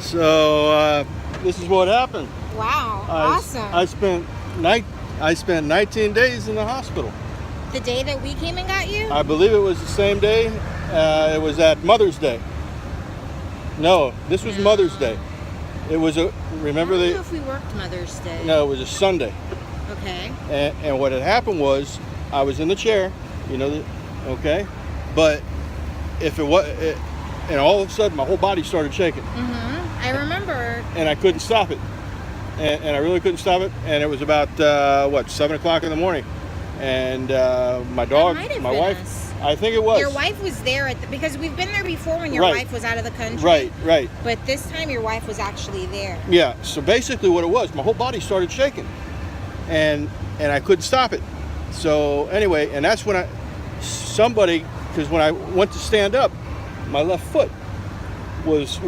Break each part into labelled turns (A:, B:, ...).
A: So this is what happened.
B: Wow, awesome.
A: I spent 19 days in the hospital.
B: The day that we came and got you?
A: I believe it was the same day. It was at Mother's Day. No, this was Mother's Day. It was a, remember
B: I don't know if we worked Mother's Day.
A: No, it was a Sunday.
B: Okay.
A: And what had happened was, I was in the chair, okay? But if it was, and all of a sudden my whole body started shaking.
B: Mm-hmm. I remember.
A: And I couldn't stop it. And I really couldn't stop it. And it was about, 7 o'clock in the morning. And my dog, my wife,
B: us.
A: I think it was.
B: Your wife was there because we've been there before when your wife was out of the country.
A: Right.
B: But this time your wife was actually there.
A: Yeah, so basically what it was, my whole body started shaking. And I couldn't stop it. So anyway, and that's when because when I went to stand up, my left foot was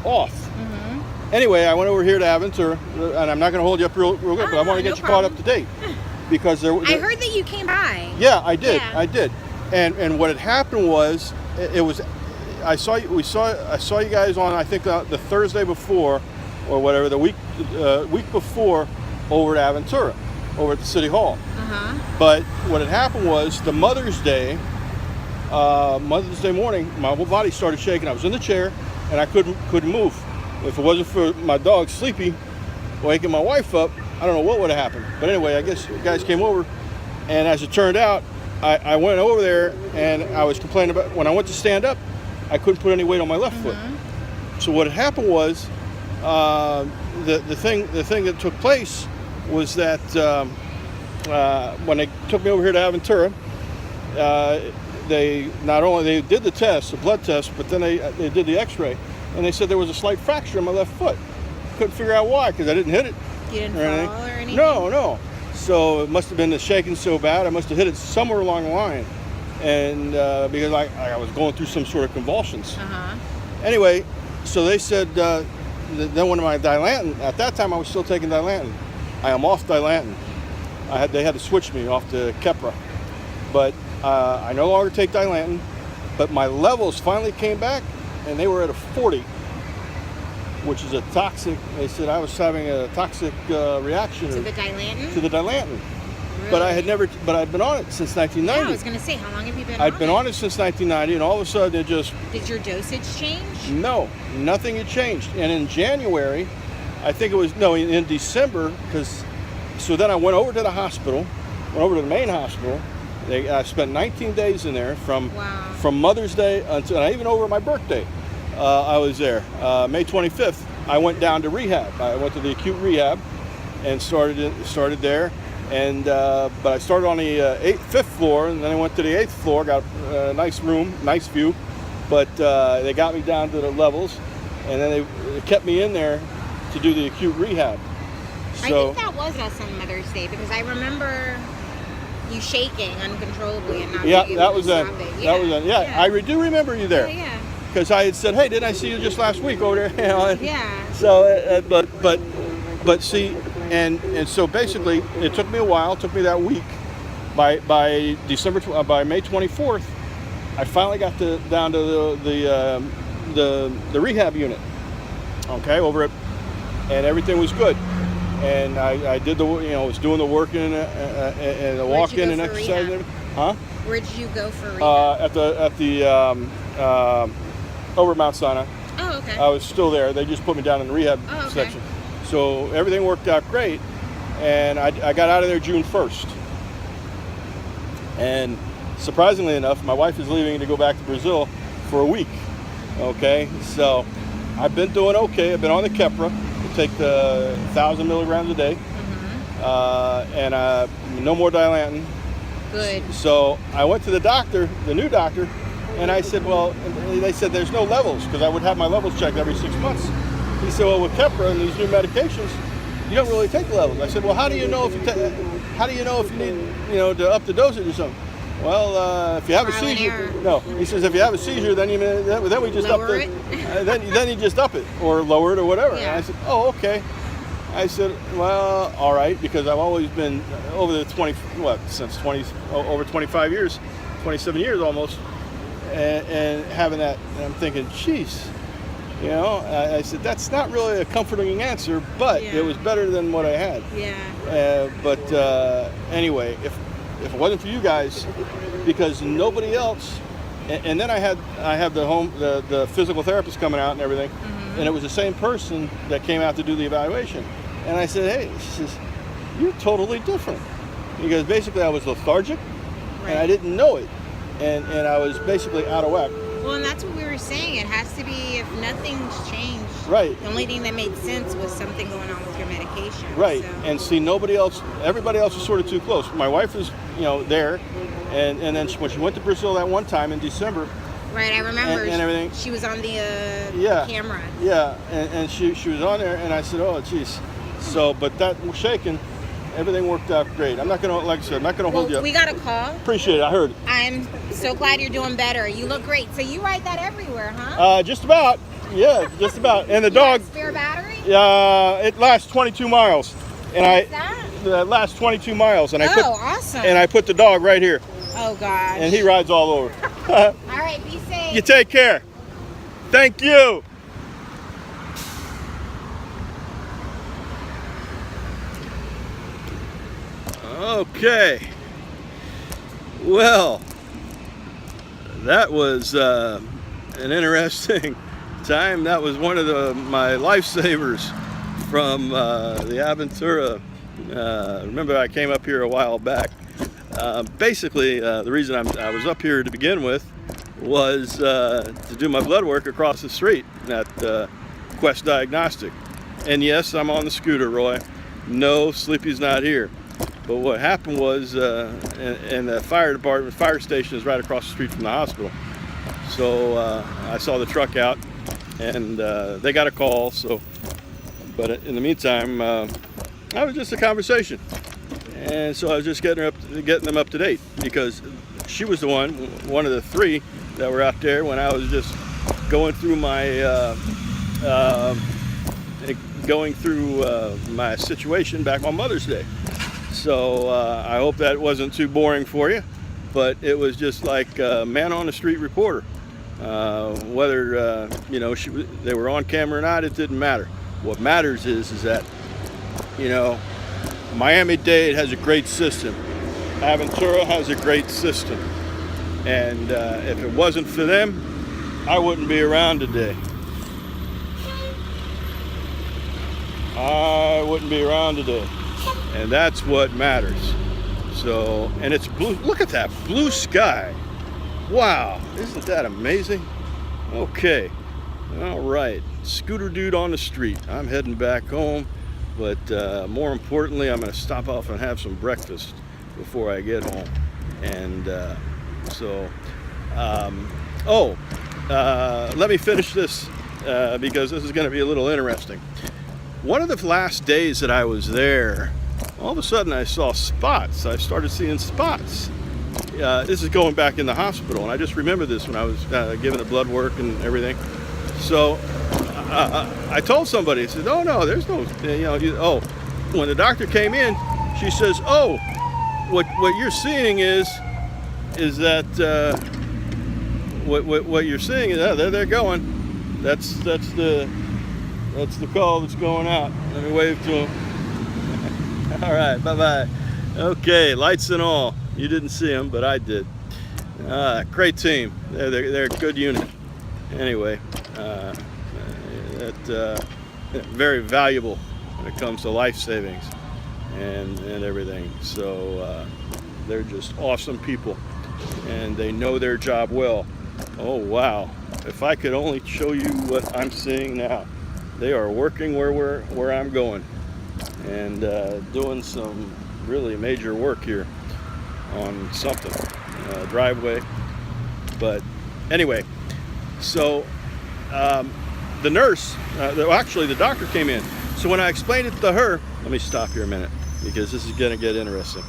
A: off. Mm-hmm. Anyway, I went over here to Aventura, and I'm not going to hold you up real good, but I want to get you caught up to date. Because I
B: heard that you came by.
A: Yeah, I did. Yeah. I did. And what had happened was, I saw you guys on, I think the Thursday before, or whatever, the week before, over at Aventura, over at the City Hall. Uh-huh. But what had happened was, the Mother's Day morning, my whole body started shaking. I was in the chair, and I couldn't move. If it wasn't for my dog Sleepy waking my wife up, I don't know what would have happened. But anyway, I guess you guys came over, and as it turned out, I went over there, and I was complaining about, when I went to stand up, I couldn't put any weight on my left foot. So what had happened was, the thing that took place was that when they took me over here to Aventura, they did the test, the blood test, but then they did the X-ray, and they said there was a slight fracture in my left foot. Couldn't figure out why, because I didn't hit it.
B: You didn't fall or anything?
A: No. So it must have been the shaking so bad, I must have hit it somewhere along the line, and because I was going through some sort of convulsions. Uh-huh. Anyway, so they said, then one of my Dilantin, at that time I was still taking Dilantin. I am off Dilantin. They had to switch me off to Keppra. But I no longer take Dilantin, but my levels finally came back, and they were at a 40. Which is a toxic. They said I was having a toxic reaction
B: to the Dilantin.
A: To the Dilantin,
B: really?
A: But I'd been on it since 1990.
B: Yeah, I was going to say, how long have you been?
A: I'd been on it since 1990, and all of a sudden it just.
B: Did your dosage change?
A: No, nothing had changed. And in January, I think it was in December, so then I went over to the hospital, went over to the main hospital. I spent 19 days in there from Mother's Day until, and even over my birthday. I was there. May 25th, I went down to rehab. I went to the acute rehab and started there. And but I started on the 5th floor, and then I went to the 8th floor. Got a nice room, nice view. But they got me down to the levels, and then they kept me in there to do the acute rehab. So,
B: I think that was us on Mother's Day, because I remember you shaking uncontrollably and not being able to stop it.
A: That was then. Yeah, I do remember you there.
B: Yeah.
A: Because I had said, hey, didn't I see you just last week over there?
B: Yeah.
A: So, but see, and so basically, it took me a while. It took me that week. By May 24th, I finally got down to the rehab unit. Okay, over it, and everything was good. And I did was doing the working and the walking and exercising. Huh?
B: Where did you go for rehab?
A: At the over at Mount Sinai.
B: Oh, okay.
A: I was still there. They just put me down in the rehab section. So everything worked out great. And I got out of there June 1st. And surprisingly enough, my wife is leaving to go back to Brazil for a week. Okay, so I've been doing okay. I've been on the Keppra. I take the 1,000 milligrams a day. Mm-hmm. And no more Dilantin.
B: Good.
A: So I went to the doctor, the new doctor, and I said, they said there's no levels, because I would have my levels checked every 6 months. He said, well, with Keppra and these new medications, you don't really take the levels. I said, well, how do you know if you need, to up the dosage or something? Well, if you have a seizure, no. He says if you have a seizure, then we just
B: lower
A: up it. then you just up it or lower it or whatever.
B: Yeah.
A: And I said, oh, okay. I said, well, all right, because I've always been over over 25 years, 27 years almost. And having that, and I'm thinking, geez, You know, I said, that's not really a comforting answer, but
B: Yeah.
A: it was better than what I had.
B: Yeah.
A: But anyway, if it wasn't for you guys, because nobody else, and then I had the physical therapist coming out and everything, and it was the same person that came out to do the evaluation. And I said, hey, she says, you're totally different. Because basically I was lethargic, and I didn't know it. And I was basically out of whack.
B: Well, and that's what we were saying. It has to be, if nothing's changed.
A: Right.
B: The only thing that made sense was something going on with your medication.
A: Right.
B: So.
A: And see, everybody else was sort of too close. My wife was, there, and then when she went to Brazil that one time in December.
B: Right, I remember.
A: And everything.
B: She was on the camera.
A: Yeah, and she was on there, and I said, oh, geez. So, but that shaking, everything worked out great. I'm not gonna, like I said, I'm not gonna hold you up.
B: We got a call.
A: Appreciate it. I heard it.
B: I'm so glad you're doing better. You look great. So you ride that everywhere, huh?
A: Just about. Yeah, just about. And the
B: You
A: dog.
B: got a spare battery?
A: It lasts 22 miles, and
B: What's that?
A: It lasts 22 miles, and
B: Awesome.
A: I put the dog right here,
B: Oh gosh.
A: and he rides all over.
B: All right, be safe.
A: You take care. Thank you. Okay. Well, that was an interesting time. That was one of my lifesavers from the Aventura. Remember, I came up here a while back. Basically, the reason I was up here to begin with was to do my blood work across the street at Quest Diagnostic. And yes, I'm on the scooter, Roy. No, Sleepy's not here. But what happened was, and the fire station is right across the street from the hospital. So I saw the truck out, and they got a call. But in the meantime, that was just a conversation. And so I was just getting them up to date, because she was the one of the three that were out there when I was just going through my situation back on Mother's Day. So I hope that wasn't too boring for you, but it was just like a man on the street reporter. Whether they were on camera or not, it didn't matter. What matters is that Miami-Dade has a great system. Aventura has a great system. And if it wasn't for them, I wouldn't be around today. I wouldn't be around today. And that's what matters. So, and it's blue. Look at that blue sky. Wow, isn't that amazing? Okay, all right. Scooter dude on the street. I'm heading back home, but more importantly, I'm going to stop off and have some breakfast before I get home. And let me finish this because this is going to be a little interesting. One of the last days that I was there, all of a sudden I saw spots. I started seeing spots. This is going back in the hospital, and I just remember this when I was giving the blood work and everything. So I told somebody, I said, oh no, there's no, when the doctor came in, she says, oh, what you're seeing is that, what you're seeing is, there they're going. That's the call that's going out. Let me wave to them. All right, bye-bye. Okay, lights and all. You didn't see them, but I did. Great team. They're a good unit. Anyway, very valuable when it comes to life savings and everything. So they're just awesome people, and they know their job well. Oh wow! If I could only show you what I'm seeing now. They are working where I'm going, and doing some really major work here on something, driveway. But anyway, so the nurse, actually the doctor came in. So when I explained it to her, let me stop here a minute because this is gonna get interesting.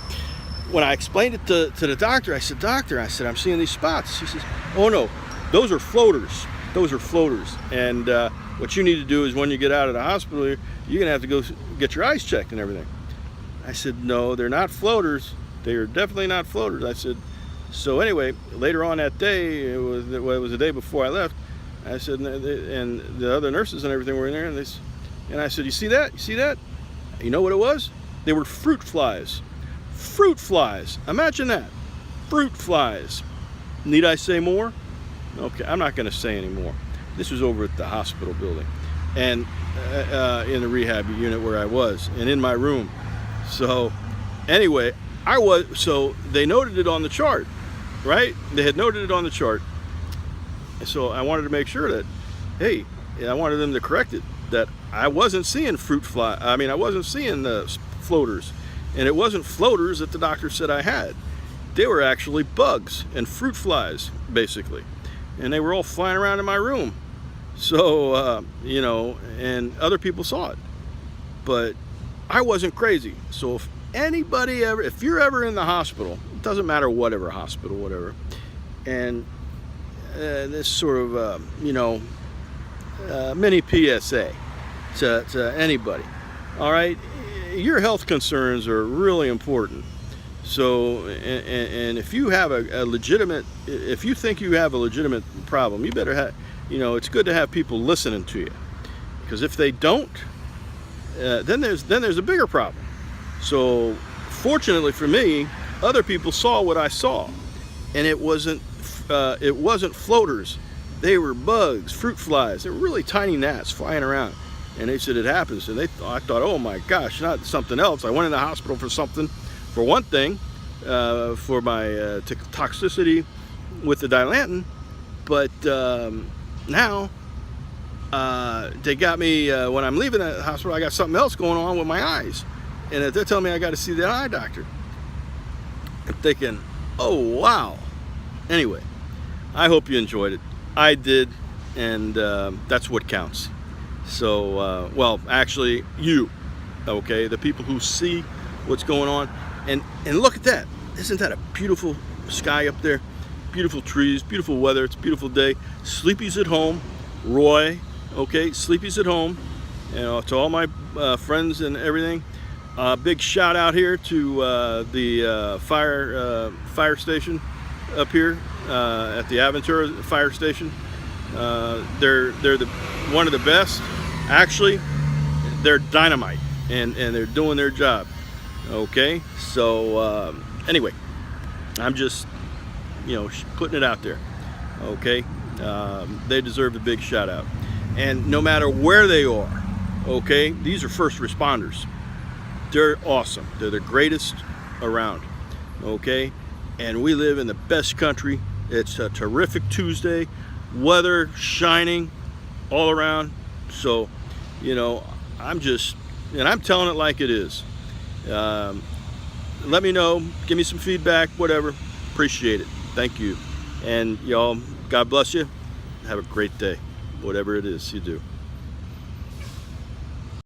A: When I explained it to the doctor, I said, doctor, I'm seeing these spots. She says, oh no, those are floaters. Those are floaters. And what you need to do is when you get out of the hospital, you're gonna have to go get your eyes checked and everything. I said, no, they're not floaters. They are definitely not floaters. I said, so anyway, later on that day, it was the day before I left, I said, and the other nurses and everything were in there, and I said, you see that? You see that? You know what it was? They were fruit flies. Fruit flies. Imagine that. Fruit flies. Need I say more? Okay, I'm not going to say any more. This was over at the hospital building, and in the rehab unit where I was, and in my room. So anyway, so they noted it on the chart, right? They had noted it on the chart. So I wanted to make sure that, hey, I wanted them to correct it, that I wasn't seeing I wasn't seeing the floaters, and it wasn't floaters that the doctor said I had. They were actually bugs and fruit flies, basically, and they were all flying around in my room. So and other people saw it, but I wasn't crazy. So if you're ever in the hospital, it doesn't matter whatever hospital, whatever, and this sort of mini PSA to anybody. All right, your health concerns are really important. So, and if you have if you think you have a legitimate problem, you better have, it's good to have people listening to you, because if they don't, then there's a bigger problem. So, fortunately for me, other people saw what I saw, and it wasn't floaters. They were bugs, fruit flies. They were really tiny gnats flying around. And they said it happens. And I thought, oh my gosh, not something else. I went in the hospital for one thing, for my toxicity with the Dilantin. But now they got me, when I'm leaving the hospital, I got something else going on with my eyes. And they're telling me I got to see the eye doctor. I'm thinking, oh wow. Anyway, I hope you enjoyed it. I did, and that's what counts. So, well, actually, you, okay, the people who see what's going on, and look at that. Isn't that a beautiful sky up there? Beautiful trees, beautiful weather. It's a beautiful day. Sleepy's at home. Roy, okay, Sleepy's at home. To all my friends and everything. Big shout out here to the fire station up here at the Aventura fire station. They're one of the best. Actually, they're dynamite, and they're doing their job. Okay, so anyway, I'm just putting it out there. Okay, they deserve a big shout out, and no matter where they are, okay, these are first responders. They're awesome. They're the greatest around. Okay, and we live in the best country. It's a terrific Tuesday, weather shining all around. So, I'm telling it like it is. Let me know, give me some feedback, whatever. Appreciate it. Thank you. And y'all, God bless you. Have a great day, whatever it is you do.